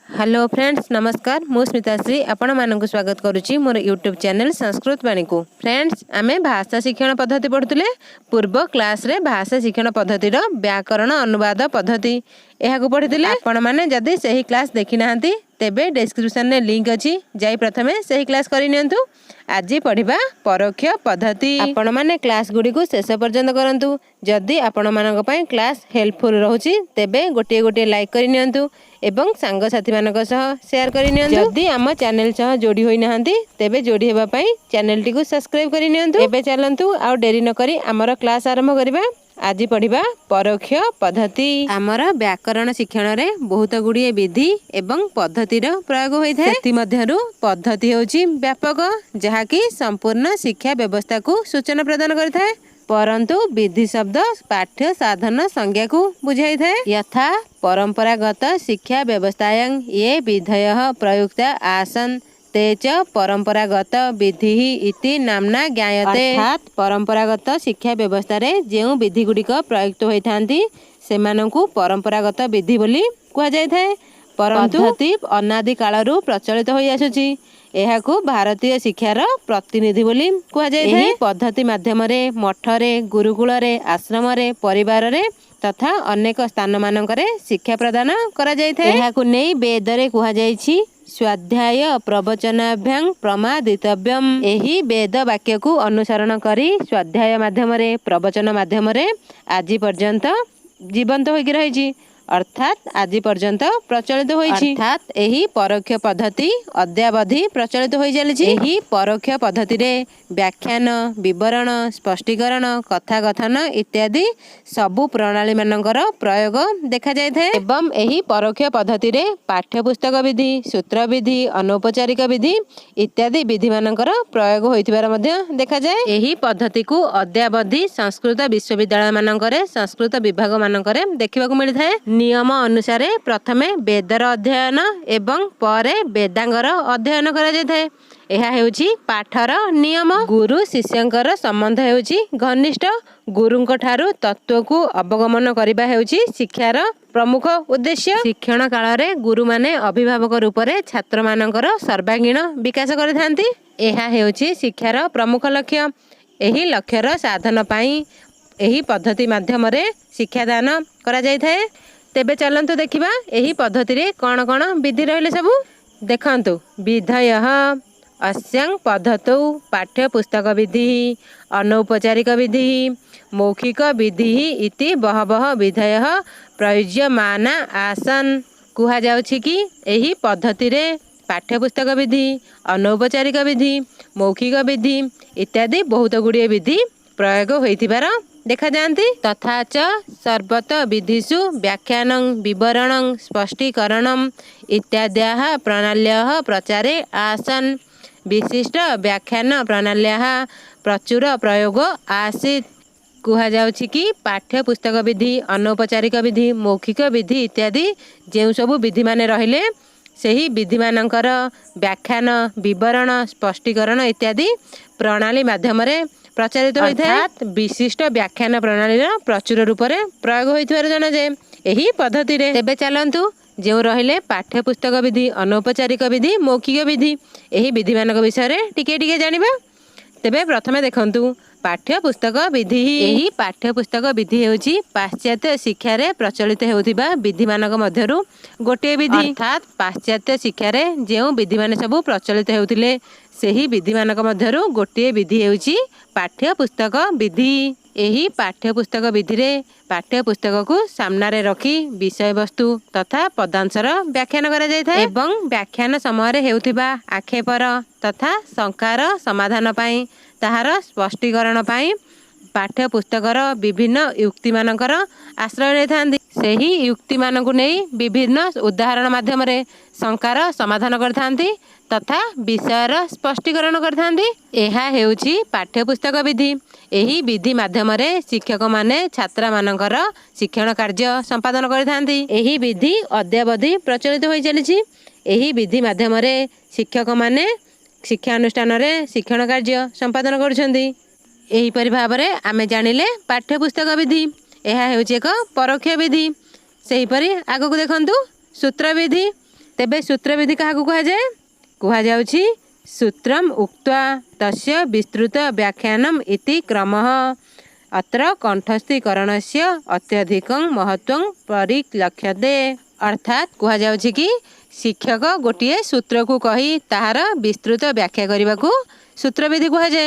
Hello friends नमस्कार मु स्मिताश्री आपण मानक स्वागत करुच्ची मोर यूट्यूब चैनल संस्कृत वाणी को। फ्रेंड्स आमे भाषा शिक्षण पद्धति पढ़ुले पूर्व क्लास रे भाषा शिक्षण पद्धति व्याकरण अनुवाद पद्धति यह पढ़ी आपण मैंने जदि सही क्लास देखी नांती तेबे डिस्क्रिप्शन में लिंक अच्छी जाई प्रथमे सही क्लास करि नियंतु। आज पढ़िबा परोक्ष पद्धति। आपण माने क्लास गुडी को शेष पर्यंत करंतु। जदि आपण मानक पय क्लास हेल्पफुल रहउची तेबे गोटे गोटे लाइक करि नियंतु एवं सांग साथी मानक सह शेयर करि नियंतु। जदि आम चैनल सह जोड़ी होई नाहंती तेबे जोड़ी हेबा पय चैनल टी को सब्सक्राइब करि नियंतु। एबे चलंतु आ देरी न करी हमर क्लास आरंभ करिबा। आज पढ़िबा परोक्ष पद्धति। आमर व्याकरण शिक्षण रे बहुत गुड़िए विधि एवं पद्धतिर प्रयोग होइथे। सेति मध्यरु पद्धति होची व्यापक जहाँकि संपूर्ण शिक्षा व्यवस्था को सूचना प्रदान करिଥାଏ, परंतु विधि शब्द पाठ्य साधन संज्ञा को बुझाई थाए। यथा परंपरागत शिक्षा व्यवस्थायां ये विधयः प्रयुक्ता आसन ते च परंपरागत विधि इति नामना ज्ञायते। अर्थात परंपरागत शिक्षा व्यवस्था रे जेउ विधि गुड़िक प्रयुक्त होइथांती सेमानंकु परंपरागत विधि बोली कुहा जाय थाए। परंतु अनादि कालरू प्रचलित होई आसुची। एहाकू भारतीय शिक्षार प्रतिनिधि बोली कुहा जाय थाए। एही पद्धति माध्यम रे मठ रे गुरुकुल रे आश्रम रे परिवार रे तथा अनेक स्थान मानकरे शिक्षा प्रदान करा जाय थाए। एहाकू नै वेद रे कुहा जायछि स्वाध्याय प्रवचनाभ्यां प्रमादितव्यम। एही वेद वाक्य को अनुसरण करी स्वाध्याय माध्यम रे प्रवचन माध्यम रे आज पर्यंत जीवंत होइकी रहिछि, अर्थात आज पर्यंत प्रचलित होइछि। अर्थात एही परोक्ष पद्धति अद्यावधि प्रचलित होई चलिछि। एही परोक्ष पद्धति रे व्याख्यान विवरण स्पष्टीकरण कथा कथन इत्यादि सबु प्रणाली मानकर प्रयोग देखा जाय थाए। एवं एही परोक्ष पद्धति रे पाठ्य पुस्तक विधि सूत्र विधि अनौपचारिक विधि इत्यादि विधि मानकर प्रयोग होइथिबार मध्य देखा जाय। एही पद्धति को अद्यावधि संस्कृत विश्वविद्यालय मानकरे संस्कृत विभाग मानकरे देखिबाकू मिलि थाए। नियम अनुसार प्रथमे वेदर अध्ययन एवं परे वेदांगर अध्ययन करा जाय थाए। यह हेउची पाठर नियम। गुरु शिष्यंकर संबंध हेउची घनिष्ठ। गुरुंक ठारू तत्व को अवगमन करिबा हेउची शिक्षार प्रमुख उद्देश्य। शिक्षण काल रे गुरु माने अभिभावक रूप रे छात्र मानकर सर्वांगीण विकास करिथांती। यह हेउची शिक्षार प्रमुख लक्ष्य। एही लक्ष्यर साधन पई एही पद्धति माध्यम रे शिक्षादान करा जाय थाए। तेबे चलंतु देखिबा एही पद्धति रे कोन कोन विधि रहले सबु देखंतु। विधयः अस्यां पद्धतौ पाठ्य पुस्तक विधि अनौपचारिक विधि मौखिक विधि इति बहवः विधयः प्रयुज्यमाना आसन। कुहा जाउछि कि एही पद्धति रे पाठ्य पुस्तक विधि अनौपचारिक विधि मौखिक विधि इत्यादि बहुत गुड़िए विधि प्रयोग होइथिबार देखा जाती। तथा च सर्वत विधिषु व्याख्यानं विवरणं स्पष्टीकरणं इत्याद्याः प्रणाल्यः प्रचारे आसन। विशिष्ट व्याख्यान प्रणाल्यः प्रचुर प्रयोग आसीत्। कुहा जाउछि कि पाठ्य पुस्तक विधि अनौपचारिक विधि मौखिक विधि इत्यादि जेउ सबु विधि माने रहिले सेही विधि मानकर व्याख्यान विवरण स्पष्टीकरण इत्यादि प्रणाली माध्यम रे प्रचारित होइଥାଏ। विशिष्ट व्याख्यान प्रणाली प्रचुर रूप से प्रयोग होइथिबार जना जाय एही पद्धति रे। तेबे चलंतु जो रहिले पाठ्य पुस्तक विधि अनौपचारिक विधि मौखिक विधि एही विधि मानक विषय रे टिके टिके जानिबा। तेबे प्रथमे देखंतु पाठ्य पुस्तक विधि। एही पाठ्य पुस्तक विधि हेउची पाश्चात्य शिक्षा रे प्रचलित हेउथिबा विधि मानक मध्यरु गोटे विधि। अर्थात पाश्चात्य शिक्षा रे जेउ विधि माने सब प्रचलित हेउथिले सेही विधि मानक मध्यरु गोटे विधि हेउची पाठ्य पुस्तक विधि। एही पाठ्य पुस्तक विधि रे पाठ्य पुस्तक को सामना रे रखी विषय वस्तु तथा पदांशर व्याख्यान करा जाय थाए एवं व्याख्यान समय रे हेउथिबा आक्षेपर तथा शंकार समाधान पई ताहार स्पष्टीकरण पई पाठ्य पुस्तकर विभिन्न युक्ति मानकर आश्रय लेथांती। सेही युक्ति मानकु नै विभिन्न उदाहरण माध्यम रे शंकार समाधान करथांती तथा विषयर स्पष्टीकरण करथांती। एहा हेउची पाठ्य पुस्तक विधि। एही विधि माध्यम रे शिक्षक माने छात्र मानकर शिक्षण कार्य संपादन करथांती। एही विधि अद्यावधि प्रचलित होई चलिछि। एही विधि माध्यम रे शिक्षक माने शिक्षा अनुष्ठान रे शिक्षण कार्य संपादन करुछंती। एहीपरि भाव रे आमे जानिले पाठ्य पुस्तक विधि। एहा हेउची एक परोक्ष विधि। सेहीपरि आगकु देखंतु सूत्र विधि। तेबे सूत्रविधि क्या कहुए कहुযাଉଛି सूत्रम उक्त्वा तस्य विस्तृत व्याख्यानम इति क्रमः अत्र कंठस्थीकरणस्य अत्यधिकं महत्वं परिलक्ष्यते। अर्थात कहुযাଉଛି कि शिक्षक गोटे सूत्र को कही ताहार विस्तृत व्याख्या करने को सूत्रविधि कहुए।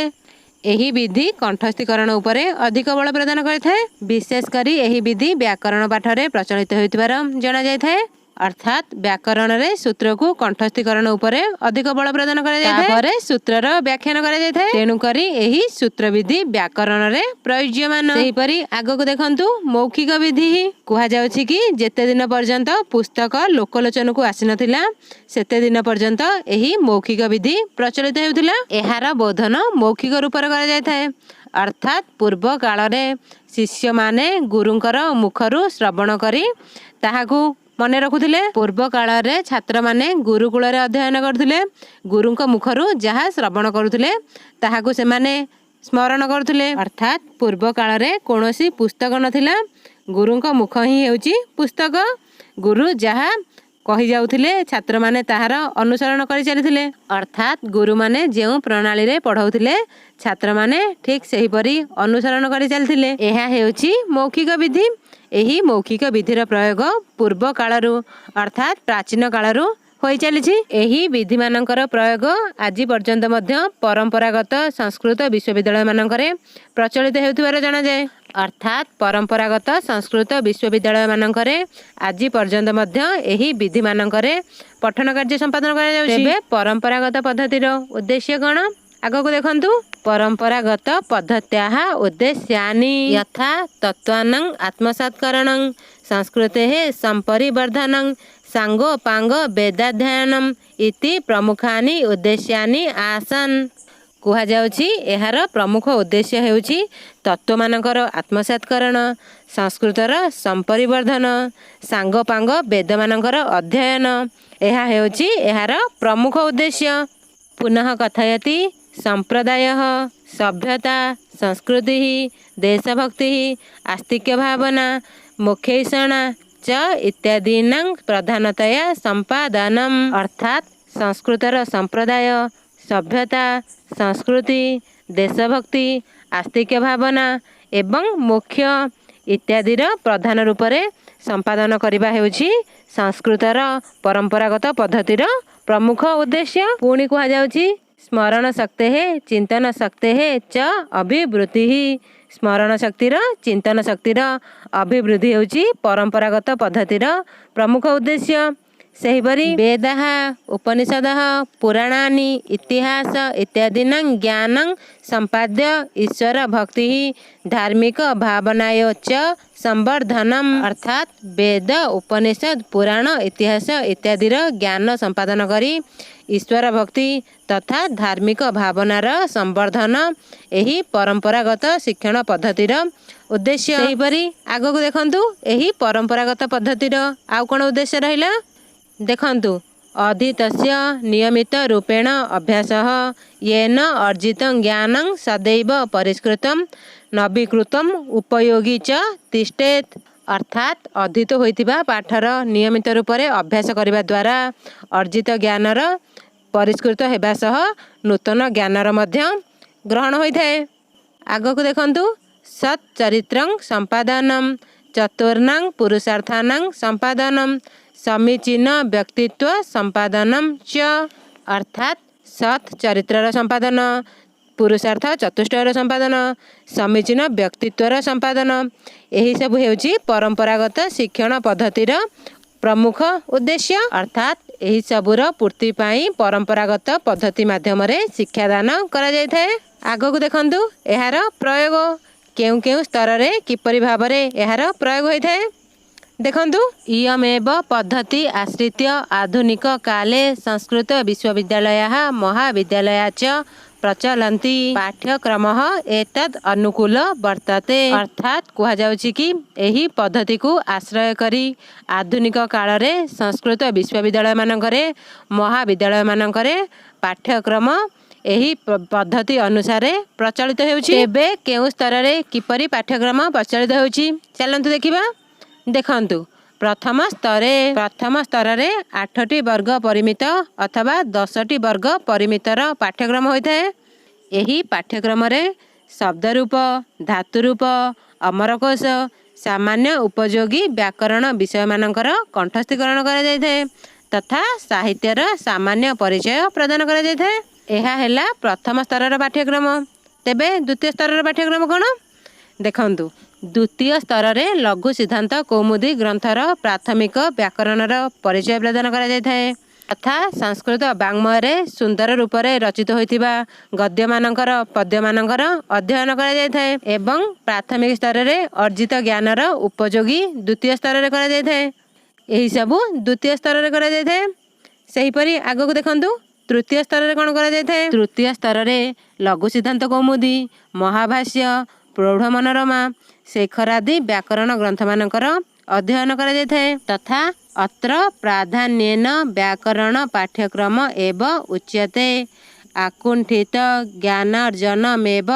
यही विधि कंठस्थीकरण उपरे अधिक बल प्रदान करिଥାଏ। विशेषकर यही विधि व्याकरण पाठरे प्रचलित होइतिबार जणा जायଥାଏ। अर्थात व्याकरण रे सूत्र को कंठस्थीकरण उपरे अधिक बल प्रदान करा जायଥାଏ। तापरे सूत्रर व्याख्यान करा जायଥାଏ। तेणु करी एही सूत्र विधि व्याकरण रे प्रयोज्यमान। सेही परी आगो को देखंतु मौखिक विधि कुहा जाउछि कि जेते दिन पर्यंत पुस्तक लोकलोचन को आसी नथिला सेते दिन पर्यंत एही मौखिक विधि प्रचलित हेउथिला। एहार बोधन मौखिक रूप रे करा जायଥାଏ। अर्थात पूर्व काल रे शिष्य माने गुरुंकर मुखरु श्रवण करी ताहाकू मने रखुथिले। पूर्व काल रे छात्र माने गुरुकुल रे अध्ययन करथिले। गुरुंक मुखरु जहा श्रवण करुथिले ताहाकू से माने स्मरण करुथिले। अर्थात पूर्व काल रे कोनोसी पुस्तक नथिला गुरुंक मुख ही हेउची पुस्तक। गुरु जहा कही जाउथिले छात्र माने ताहार अनुसरण करि चलिथिले। अर्थात गुरु माने जेउ प्रणाली रे पढाउथिले छात्र माने ठीक सही परी अनुसरण करि चलिथिले। एहा हेउची मौखिक विधि। एही मौखिक विधिर प्रयोग पूर्व कालरू अर्थात प्राचीन कालरू होई चलिछि। एही विधि मानकर प्रयोग आज पर्यंत मध्य परंपरागत संस्कृत विश्वविद्यालय मानकरे प्रचलित हेउथिबार जणा जाय। अर्थात परंपरागत संस्कृत विश्वविद्यालय मानकरे आज पर्यंत मध्य एही विधि मानकरे पठन कार्य संपादन करा जाउछि। तेबे परंपरागत पद्धतिर उद्देश्य कोन आगो को देखंतु। परंपरागत पद्धत्याः उद्देश्यानि यथा तत्त्वानां आत्मसात्करणं संस्कृतेः संपरिवर्धनं सांगोपांग वेदाध्ययनम इति प्रमुखानि उद्देश्यानि आसन। कुहा जाउछि एहार प्रमुख उद्देश्य हेउछि तत्व मानकर आत्मसात्करण संस्कृतर संपरिवर्धन सांगोपांग वेद मानकर अध्ययन। एहा हेउछि एहार प्रमुख उद्देश्य। पुनः कथयति संप्रदायः सभ्यता संस्कृति देशभक्ति आस्तिक्य भावना मोक्षैषणा च इत्यादीनां प्रधानतया संपादनम। अर्थात संस्कृतर संप्रदाय सभ्यता संस्कृति देशभक्ति आस्तिक्य भावना एवं मोक्ष इत्यादिर प्रधान रूप से संपादन करने हेउछि संस्कृतर परंपरागत पद्धतिर प्रमुख उद्देश्य। पुणी कहा जाउछि स्मरण शक्ति चिंतन शक्ति च अभिवृद्धि। स्मरण शक्तिर चिंतन शक्तिर अभिवृद्धि हेउछि परंपरागत पद्धतिर प्रमुख उद्देश्य। सेहिपरि वेदाः उपनिषदः पुराणानि इतिहास इत्यादीनां ज्ञानं संपाद्य ईश्वर भक्ति धार्मिक भावनाय च संवर्धनम। अर्थात वेद उपनिषद पुराण इतिहास इत्यादिर ज्ञान संपादन करी ईश्वर भक्ति तथा धार्मिक भावनार संवर्धन एही परंपरागत शिक्षण पद्धतिर उद्देश्य। सेहिपरि आगको देखंतु एही परंपरागत पद्धतिर आउ कोन उद्देश्य रहिला देखंतु। अधीतस्य नियमित रूपेण अभ्यासः येन अर्जितं ज्ञानं सदैव परिष्कृतं नवीकृतं उपयोगी च तिष्ठेत्। अर्थात अधीत होइतिबा पाठर नियमित रूप से अभ्यास करने द्वारा अर्जित ज्ञानर परिष्कृत हेबा सह नूतन ज्ञानर मध्य ग्रहण होइଥାଏ। आगको देखंतु सच्चरित्रं संपादनम चतुर्णां पुरुषार्थानां संपादनम समीचीन व्यक्तित्व संपादनम च। अर्थात सत् चरित्रर संपादन पुरुषार्थ चतुष्टयर संपादन समीचीन व्यक्तित्वर संपादन यही सब हेउछि परंपरागत शिक्षण पद्धतिर प्रमुख उद्देश्य। अर्थात यही सबुर पूर्ति पाई परंपरागत पद्धति माध्यम रे शिक्षादान करा जायଥାଏ। आगको देखंतु एहार प्रयोग केउ केउ स्तर रे किपरि भाबरे एहार प्रयोग होइଥାଏ देखंतु। इयमेव पद्धति आश्रित्य आधुनिक काले संस्कृत विश्वविद्यालयाः महाविद्यालया च प्रचलन्ति पाठ्यक्रमः एतद् अनुकूल वर्तते। अर्थात कहा जाउछि कि एही पद्धति को आश्रय करी आधुनिक काल रे संस्कृत विश्वविद्यालय मानकरे महाविद्यालय मानकरे पाठ्यक्रम एही पद्धति अनुसार प्रचलित हेउछि। एबे केउ स्तर रे किपरि पाठ्यक्रम प्रचलित हेउछि चलन्तु देखिबा। देखंतु प्रथम स्तर 8टी वर्ग परिमित अथवा 10टी वर्ग परिमितर पाठ्यक्रम होता है। यही पाठ्यक्रम रे शब्दरूप, धातुरूप, अमरकोश, सामान्य उपयोगी व्याकरण विषय मानकर कंठस्थीकरण करा जायଥାଏ तथा साहित्यर सामान्य परिचय प्रदान करा जायଥାଏ। यह है प्रथम स्तर पाठ्यक्रम। तेबे द्वितीय स्तर पाठ्यक्रम कौन देखंतु। द्वितीय स्तर रे लघु सिद्धांत कौमुदी ग्रंथर प्राथमिक व्याकरणर परिचय प्रदान करा जायଥାଏ तथा संस्कृत वाङ्मय रे सुंदर रूप रे रचित होइतिबा गद्य मानकर पद्य मानकर अध्ययन करा जायଥାଏ एवं प्राथमिक स्तर रे अर्जित ज्ञानर उपयोगी द्वितीय स्तर रे करा जायଥାଏ। एही सबु द्वितीय स्तर रे करा जायଥାଏ। सही परि आगो को देखंतु तृतीय स्तर रे कोन करा जायଥାଏ। तृतीय स्तर रे लघु सिद्धांत कौमुदी, महाभाष्य, प्रौढ़ मनोरमा, शेखर आदि व्याकरण ग्रंथ मानकर अध्ययन करा जायଥାଏ तथा अत्र प्राधान्येन व्याकरण पाठ्यक्रम एव उच्यते। आकुंठित ज्ञानार्जनमेव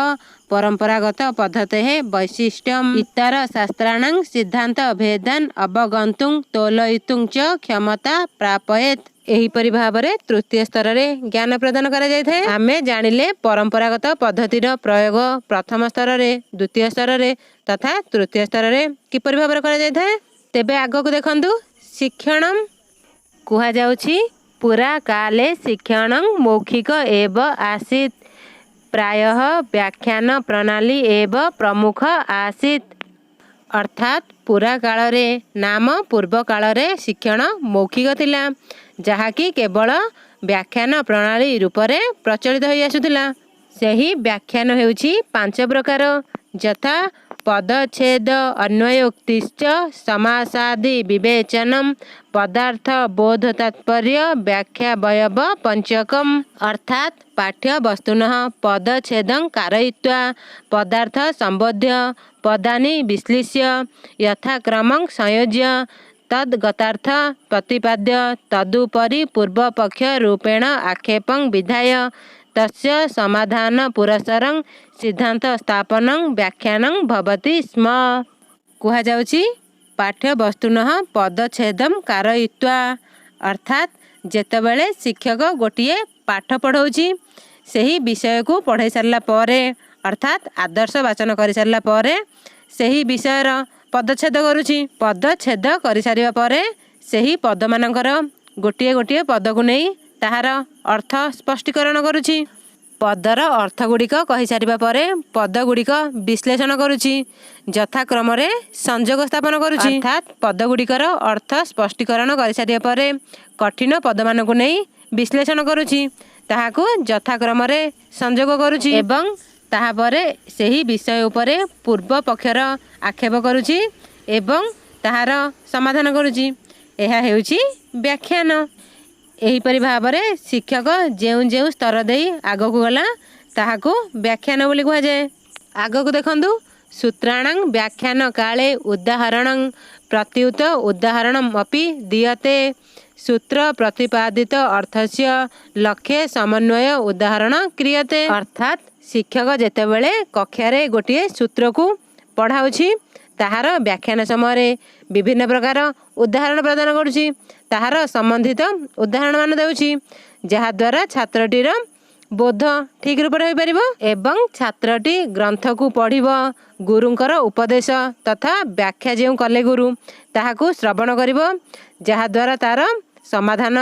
परंपरागत पद्धतेः वैशिष्ट्यम्। इतर शास्त्राणां सिद्धांत भेदान् अवगन्तुं तोलयितुं च क्षमता प्रापयेत्। एहीपरि भावरे तृतीय स्तर रे ज्ञान प्रदान करा जायଥାଏ। आमे जानिले परंपरागत पद्धतिर प्रयोग प्रथम स्तर रे, द्वितीय स्तर रे तथा तृतीय स्तर रे किपरि भावरे करा जायଥାଏ। तेबे आगो को देखंतु शिक्षणम कुहा जाउछि पुरा काले शिक्षणं मौखिक एव आसीत्, प्रायः व्याख्यान प्रणाली एव प्रमुख आसीत्। अर्थात पुरा काल रे नाम पूर्व काल रे शिक्षण मौखिक थिला जहाँकि केवल व्याख्यान प्रणाली रूप रे प्रचलित होई आसुथिला। सही व्याख्यान हेउछि 5 प्रकार यथा पदच्छेद अन्वयोक्तिश्च समासादि विवेचनम पदार्थ बोध तात्पर्य व्याख्या वयव पंचकम। अर्थात पाठ्य वस्तुनः पदच्छेदं कारयित्वा पदार्थ संबोध्य पदानि विश्लेष्य यथाक्रमं संयोज्य तद्गतार्थ प्रतिपाद्य तदुपरि पूर्वपक्ष रूपेण आक्षेपं विधाय तस्य समाधान पुरस्सरं सिद्धांत स्थापनं व्याख्यानं भवति स्म। कुहा जाउछि पाठ्य वस्तुनः पदच्छेदं कारयित्वा। अर्थात जेतेबेले शिक्षक गोटिए पाठ पढ़ाउछि सही विषय को पढ़ाई सारला परे अर्थात आदर्श वाचन कर सारला परे सही विषयर पदच्छेद करुछि। पदच्छेद कर सारिबा परे सही पद मानकर गोटिए गोटिए पद को नहीं ताहार अर्थ स्पष्टीकरण करुछि। पदर अर्थ गुड़िक कहि सारिबा परे पद गुड़िक विश्लेषण करुछि यथाक्रम रे संयोग स्थापन करुछि। अर्थात पद गुड़िकर अर्थ स्पष्टीकरण कर सारिबा परे कठिन पद मान को नहीं विश्लेषण करुछि ताहाकु यथाक्रम रे संयोग करुछि एवं ताहा परे सही विषय उपरे पूर्व पक्षर आक्षेप करुछि एवं ताहार समाधान करुछि। एहा हेउछि व्याख्यान। एहीपरि भावरे शिक्षक जेउ जेउ स्तर देई आगो को गला ताहाकु व्याख्यान बोली कुहा जाय। आगो को देखंतु सूत्राणां व्याख्यान काले उदाहरणं प्रत्युत उदाहरणम् अपि दीयते। सूत्र प्रतिपादित अर्थस्य लक्ष्य समन्वय उदाहरण क्रियते। अर्थात शिक्षक जेतेबेले कक्षा रे गोटिए सूत्र को पढ़ाउछि ताहार व्याख्यान समय विभिन्न प्रकार उदाहरण प्रदान करुछि ताहार संबंधित उदाहरण मान देउछि जहा द्वारा छात्रटीर बोध ठीक रूप हो पारिबो एवं छात्रटी ग्रंथ को पढ़िबो गुरुंकर उपदेश तथा व्याख्या जेउ कले गुरु ताहाकु श्रवण करिबो जहा द्वारा तार समाधान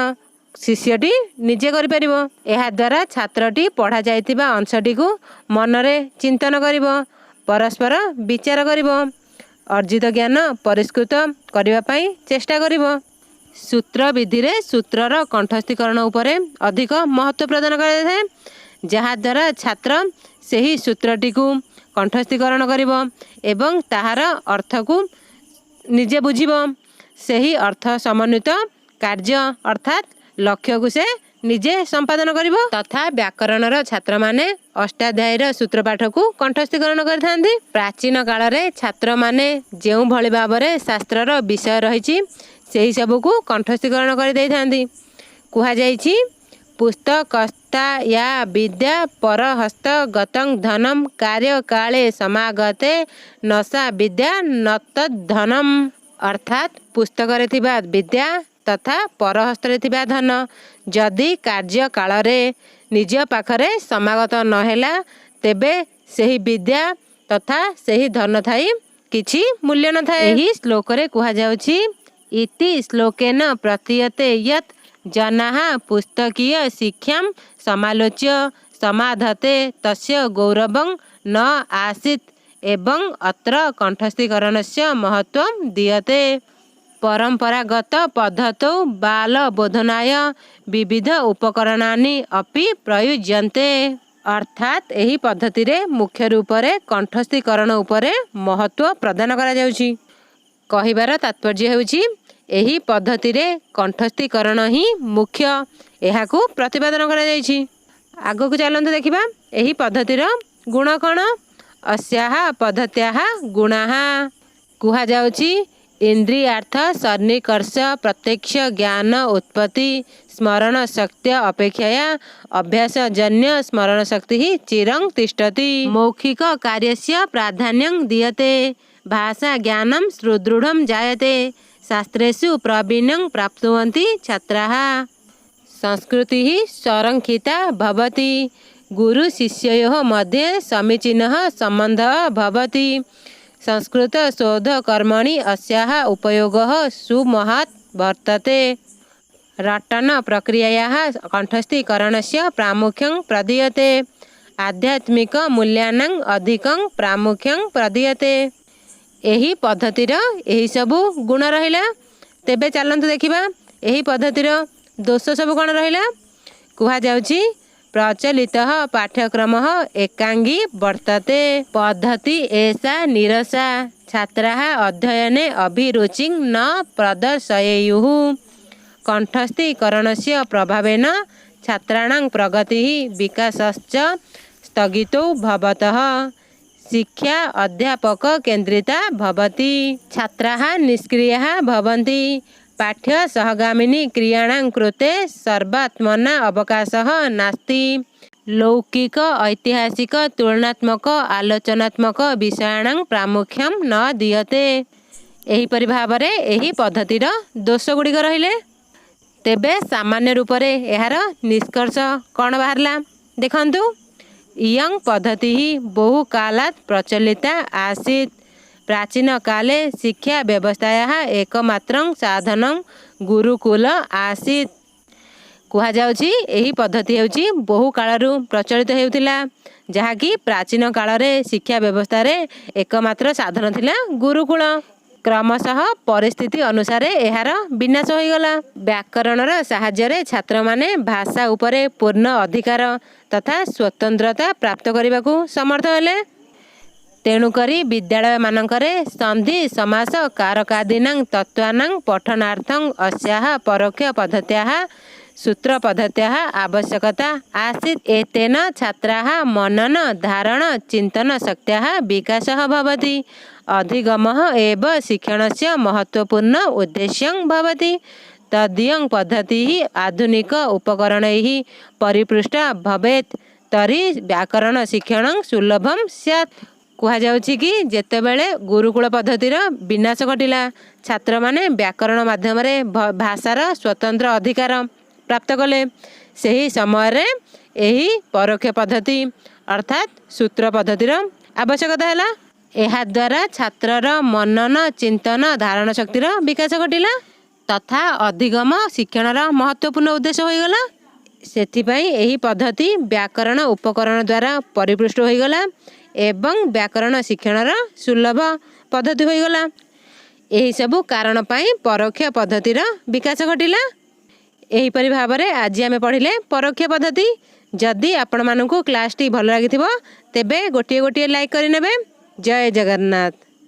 शिष्यटी निजे करि पारिबो। एहा द्वारा छात्रटी पढ़ा जाइतिबा अंशटी को मनरे चिंतन करिबो परस्पर विचार करिबो अर्जित ज्ञान परिष्कृत करिबा पई चेष्टा करिबो। सूत्र विधि रे सूत्रर कंठस्थीकरण उपरे अधिक महत्व प्रदान करा जाय जहा द्वारा छात्र सही सूत्रटी को कंठस्थीकरण करिबो एवं ताहार अर्थ को निजे बुझिबो सही अर्थ समन्वित कार्य अर्थात लक्ष्य को से निजे संपादन करिबो तथा व्याकरणर छात्र माने अष्टाध्यायीर सूत्र पाठ को कंठस्थीकरण करथांती। प्राचीन काल रे छात्र माने जेउ भली भाबरे शास्त्रर विषय रहिछि सेही सब को कंठस्थीकरण कर देथांती। कुहा जाइछि पुस्तकस्था या विद्या परहस्त गतं धनम कार्य काले समागते नसा विद्या नत धनम। अर्थात पुस्तक थिबा विद्या तथा परहस्ତରେ थिबा धन जदि कार्य कालरे निज पाखरे समागत नहेला तेबे सही विद्या तथा सही धन थाई किछि मूल्य न थाए। एही श्लोक रे कुहा जाउछि इति श्लोकेन प्रतीयते यत् जनाः पुस्तकीय शिक्षां समालोच्य समाधते तस्य गौरवं न आसीत् एवं अत्र कंठस्थीकरणस्य महत्वं दीयते। परंपरागत पद्धतौ बाल बोधनाय विविध उपकरणानि अपि प्रयुज्यन्ते। अर्थात एही पद्धति रे मुख्य रूप रे कंठस्थीकरण उपरे महत्व प्रदान करा जाउछि। कहिबार तात्पर्य हेउछि एही पद्धति रे कंठस्थीकरण ही मुख्य एहाकू प्रतिपादन करा जाइछि। आगो को चलंतु देखिबा एही पद्धतिर गुण कण। अस्याः पद्धत्याः गुणाः कुहा जाउछि इंद्रियार्थ सन्निकर्ष प्रत्यक्ष ज्ञान उत्पत्ति स्मरण शक्ति अपेक्षया अभ्यासजन्य स्मरण शक्ति ही चिरं तिष्ठति। मौखिक कार्यस्य प्राधान्यं दीयते भाषा ज्ञानं सुदृढं जायते शास्त्रेषु प्रावीण्यं प्राप्नुवन्ति छात्राः। संस्कृतिः संरक्षिता भवति गुरु शिष्ययोः मध्ये समीचीनः सम्बन्धः भवति। संस्कृत शोध कर्मणि अस्याः उपयोगः सुमहत् वर्तते। रटन प्रक्रियायाः कंठस्थीकरणस्य प्रामुख्यं प्रदीयते आध्यात्मिक मूल्यानां अधिकं प्रामुख्यं प्रदीयते। एही पद्धतिर एही सबु गुण रहिला। तेबे चलंतु देखिबा एही पद्धतिर दोष सब कौन रहिला। कुहा जाउछि प्रचलितः पाठ्यक्रमः एकांगी वर्तते पद्धति एषा निरसा छात्राः अध्ययने अभिरुचिं न प्रदर्शयेयुः। कंठस्थीकरणस्य प्रभावेन छात्राणां प्रगतिः विकासश्च स्थगितो भवतः शिक्षा अध्यापक केन्द्रिता भवति। छात्राः निष्क्रियाः भवन्ति पाठ्य सहगामिनी क्रियाणां कृते सर्वात्मना अवकाशः नास्ति। लौकिक ऐतिहासिक तुलनात्मक आलोचनात्मक विषयाणां प्रामुख्यं न दीयते। एहीपरि भावरे एही पद्धतिर दोष गुड़िक रहिले। तेबे सामान्य रूप रे एहार निष्कर्ष कौन बाहरला देखंतु। इयं पद्धति बहु कालात् प्रचलिता आसीत्। प्राचीन काले शिक्षा व्यवस्थायाः एकमात्रं साधनं गुरुकुल आसीत्। कुहा जाउछि एही पद्धति हेउछि बहु कालरू प्रचलित हेउथिला जहाँकि प्राचीन काल रे शिक्षा व्यवस्था रे एकमात्र साधन थिला गुरुकुल। क्रमशः परिस्थिति अनुसार एहार विनाश होइगला। व्याकरणर साहाय्य छात्र माने भाषा उपरे पूर्ण अधिकार तथा स्वतंत्रता प्राप्त करने समर्थ हेले। तेणुकरी विद्यालय मानकरे संधि समास कारकादीनां तत्वानां पठनार्थं अस्याः परोक्ष पद्धत्याः सूत्र पद्धत्याः आवश्यकता आसीत्। एतेन छात्राः मनन धारण चिंतन शक्त्याः विकासः भवति। अधिगमः एव शिक्षणस्य महत्वपूर्ण उद्देश्यं भवति। तदीयं पद्धतिः आधुनिक उपकरणैः परिपृष्टा भवेत् तर्हि व्याकरण शिक्षणं सुलभं स्यात्। कुहा जाउछि कि जेतेबेले गुरुकुल पद्धतिर विनाश घटिला छात्र माने व्याकरण माध्यम रे भाषार स्वतंत्र अधिकार प्राप्त कले सही समय रे एही परोक्ष पद्धति अर्थात सूत्र पद्धतिर आवश्यकता हैला। एहा द्वारा छात्रर मनन चिंतन धारण शक्तिर विकास घटिला तथा अधिगम शिक्षणर महत्वपूर्ण उद्देश्य होइगला। सेथिपई एही पद्धति व्याकरण उपकरण द्वारा परिपृष्ट होइगला एवं व्याकरण शिक्षणर सुलभ पद्धति होइगला। एही सबु कारण पई परोक्ष पद्धतिर विकास घटिला। एहीपरि भावरे आज आमे पढ़िले परोक्ष पद्धति। जदि आपण मानकु क्लास टी भल लागिथिबो तेबे गोटिए गोटिए लाइक करि नेबे। जय जगन्नाथ।